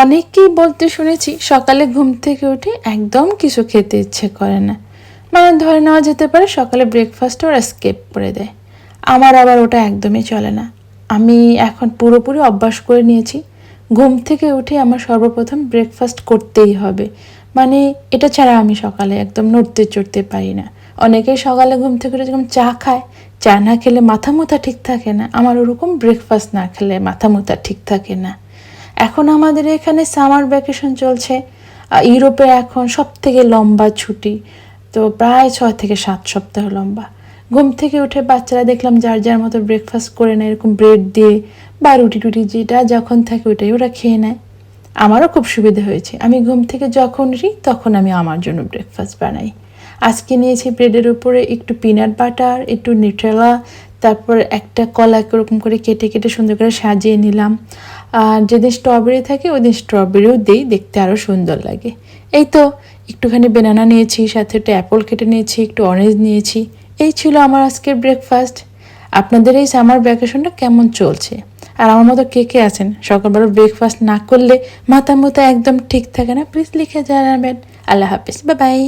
অনেককেই বলতে শুনেছি সকালে ঘুম থেকে উঠে একদম কিছু খেতে ইচ্ছে করে না। মানে ধরে নেওয়া যেতে পারে সকালে ব্রেকফাস্ট ওরা স্কিপ করে দেয়। আমার আবার ওটা একদমই চলে না। আমি এখন পুরোপুরি অভ্যাস করে নিয়েছি, ঘুম থেকে উঠে আমার সর্বপ্রথম ব্রেকফাস্ট করতেই হবে। মানে এটা ছাড়া আমি সকালে একদম নড়তে চড়তে পারি না। অনেকেই সকালে ঘুম থেকে উঠে যেরকম চা খায়, চা না খেলে মাথা মুথা ঠিক থাকে না, আমার ওরকম ব্রেকফাস্ট না খেলে মাথা মুথা ঠিক থাকে না। এখন আমাদের এখানে সামার ভ্যাকেশন চলছে। ইউরোপে এখন সবথেকে লম্বা ছুটি, তো প্রায় 6 থেকে 7 সপ্তাহ লম্বা। ঘুম থেকে উঠে বাচ্চারা দেখলাম যার যার মতো ব্রেকফাস্ট করে নেয়, এরকম ব্রেড দিয়ে বা রুটি টুটি যেটা যখন থাকে ওটাই ওরা খেয়ে নেয়। আমারও খুব সুবিধা হয়েছে, আমি ঘুম থেকে যখন উঠি তখন আমি আমার জন্য ব্রেকফাস্ট বানাই। আজকে নিয়েছি ব্রেডের উপরে একটু পিনাট বাটার, একটু নিউট্রেলা, তারপর একটা কলা এরকম করে কেটে কেটে সুন্দর করে সাজিয়ে নিলাম। আর যেদিন স্ট্রবেরি থাকে ওই দিন স্ট্রবেরিও দিই, দেখতে আরও সুন্দর লাগে। এই তো একটুখানি বেনানা নিয়েছি, সাথে একটু অ্যাপল কেটে নিয়েছি, একটু অরেঞ্জ নিয়েছি। এই ছিল আমার আজকের ব্রেকফাস্ট। আপনাদের এই সামার ভ্যাকেশনটা কেমন চলছে? আর আমার মতো কে কে আছেন সকালবেলা ব্রেকফাস্ট না করলে মাথা মুথা একদম ঠিক থাকে না? প্লিজ লিখে জানাবেন। আল্লাহ হাফিজ, বাই বাই।